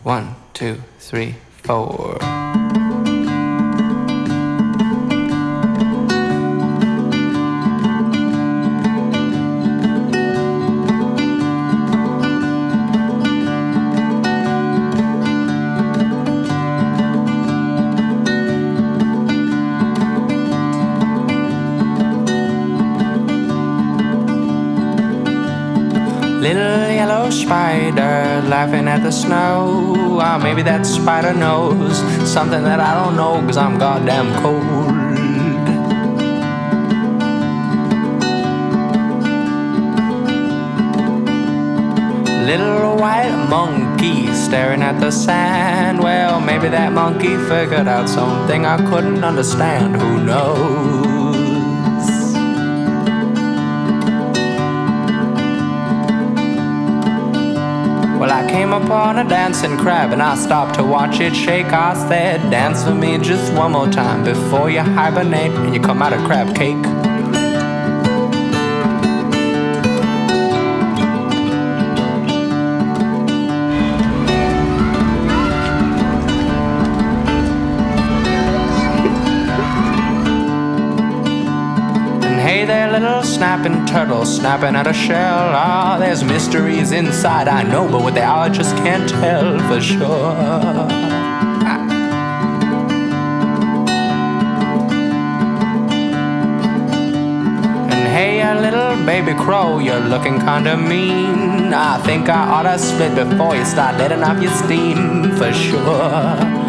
1, 2, 3, 4. Little yellow spider laughing at the snow. Maybe that spider knows something that I don't know, 'cause I'm goddamn cold. Little white monkey staring at the sand. Well, maybe that monkey figured out something I couldn't understand. Who knows? Well, I came upon a dancing crab and I stopped to watch it shake. I said, dance for me just one more time before you hibernate and you come out of crab cake. Hey there, little snapping turtle, snapping at a shell. There's mysteries inside, I know, but what they are I just can't tell for sure. And hey, a little baby crow, you're looking kinda mean. I think I oughta split before you start letting off your steam for sure.